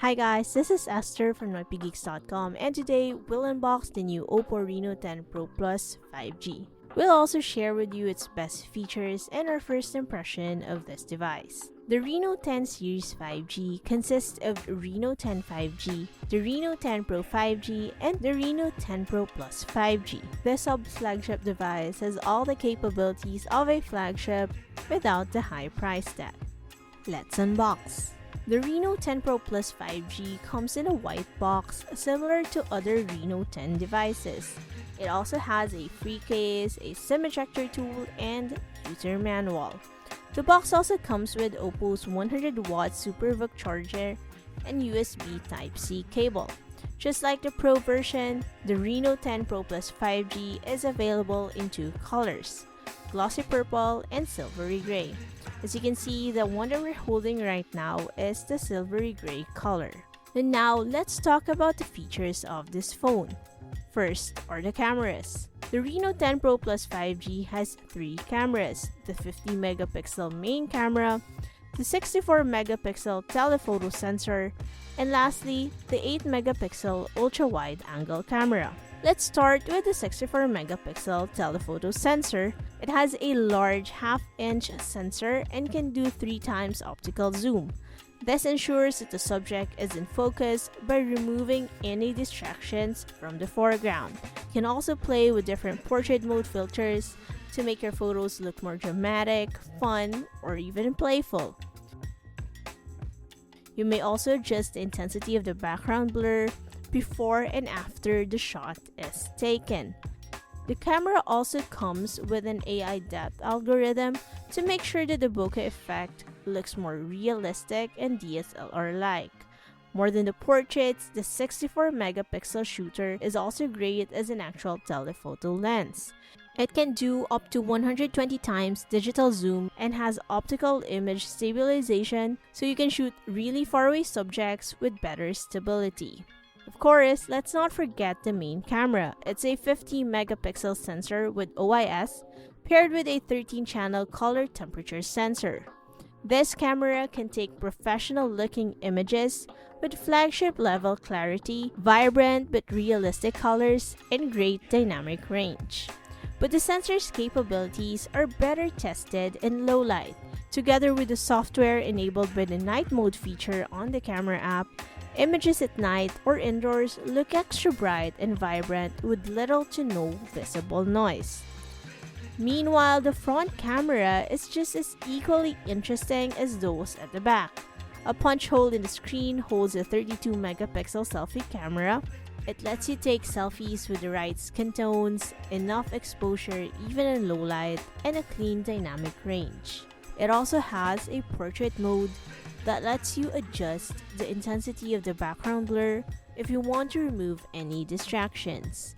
Hi guys, this is Esther from NoipyGeeks.com, and today we'll unbox the new OPPO Reno10 Pro Plus 5G. We'll also share with you its best features and our first impression of this device. The Reno10 Series 5G consists of Reno10 5G, the Reno10 Pro 5G, and the Reno10 Pro Plus 5G. This sub-flagship device has all the capabilities of a flagship without the high price tag. Let's unbox. The Reno10 Pro Plus 5G comes in a white box similar to other Reno10 devices. It also has a free case, a SIM ejector tool, and user manual. The box also comes with OPPO's 100-watt SuperVOOC charger and USB Type-C cable. Just like the Pro version, the Reno10 Pro Plus 5G is available in two colors, glossy purple and silvery gray. As you can see, the one that we're holding right now is the silvery gray color. And now, let's talk about the features of this phone. First are the cameras. The Reno10 Pro Plus 5G has three cameras, the 50-megapixel main camera, the 64-megapixel telephoto sensor, and lastly, the 8-megapixel ultra-wide-angle camera. Let's start with the 64-megapixel telephoto sensor. It has a large half-inch sensor and can do 3 times optical zoom. This ensures that the subject is in focus by removing any distractions from the foreground. You can also play with different portrait mode filters to make your photos look more dramatic, fun, or even playful. You may also adjust the intensity of the background blur before and after the shot is taken. The camera also comes with an AI depth algorithm to make sure that the bokeh effect looks more realistic and DSLR-like. More than the portraits, the 64-megapixel shooter is also great as an actual telephoto lens. It can do up to 120 times digital zoom and has optical image stabilization, so you can shoot really far away subjects with better stability. Of course, let's not forget the main camera. It's a 50-megapixel sensor with OIS paired with a 13-channel color temperature sensor. This camera can take professional-looking images with flagship-level clarity, vibrant but realistic colors, and great dynamic range. But the sensor's capabilities are better tested in low light. Together with the software enabled by the night mode feature on the camera app, images at night or indoors look extra bright and vibrant with little to no visible noise. Meanwhile, the front camera is just as equally interesting as those at the back. A punch hole in the screen holds a 32-megapixel selfie camera. It lets you take selfies with the right skin tones, enough exposure even in low light, and a clean dynamic range. It also has a portrait mode that lets you adjust the intensity of the background blur if you want to remove any distractions.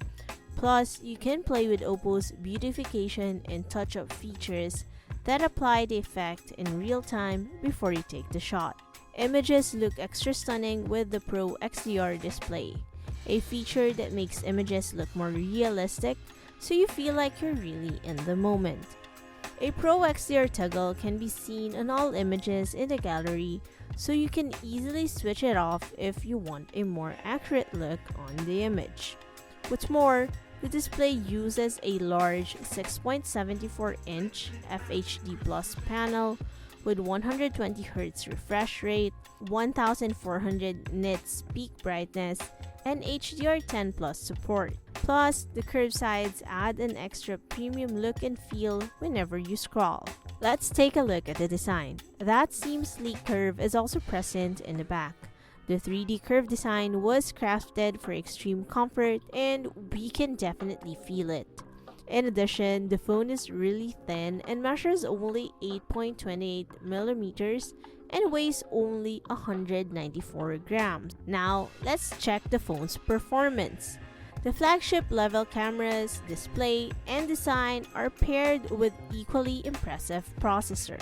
Plus, you can play with OPPO's beautification and touch-up features that apply the effect in real time before you take the shot. Images look extra stunning with the Pro XDR display, a feature that makes images look more realistic so you feel like you're really in the moment. A Pro XDR toggle can be seen on all images in the gallery, so you can easily switch it off if you want a more accurate look on the image. What's more, the display uses a large 6.74-inch FHD Plus panel with 120Hz refresh rate, 1400 nits peak brightness, and HDR10 Plus support. Plus, the curved sides add an extra premium look and feel whenever you scroll. Let's take a look at the design. That seam sleek curve is also present in the back. The 3D curve design was crafted for extreme comfort, and we can definitely feel it. In addition, the phone is really thin and measures only 8.28 millimeters and weighs only 194 grams. Now, let's check the phone's performance. The flagship level cameras, display, and design are paired with equally impressive processor.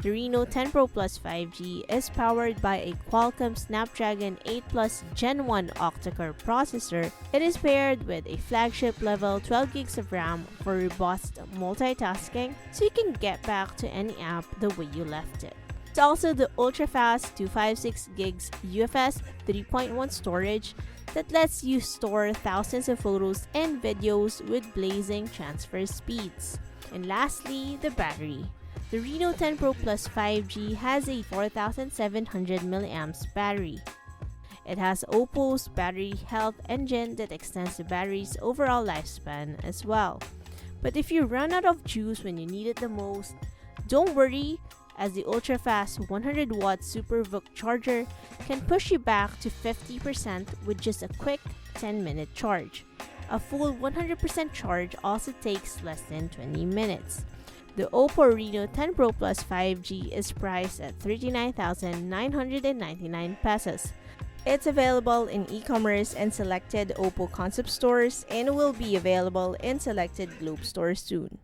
The Reno10 Pro Plus 5G is powered by a Qualcomm Snapdragon 8 Plus Gen 1 octa-core processor. It is paired with a flagship level 12 gigs of RAM for robust multitasking, so you can get back to any app the way you left it. There's also the ultra-fast 256 gigs UFS 3.1 storage that lets you store thousands of photos and videos with blazing transfer speeds. And lastly, the battery. The Reno10 Pro Plus 5G has a 4700 mAh battery. It has OPPO's battery health engine that extends the battery's overall lifespan as well. But if you run out of juice when you need it the most, don't worry, as the ultra-fast 100-watt SuperVOOC charger can push you back to 50% with just a quick 10-minute charge. A full 100% charge also takes less than 20 minutes. The OPPO Reno 10 Pro Plus 5G is priced at 39,999 pesos. It's available in e-commerce and selected OPPO concept stores and will be available in selected Globe stores soon.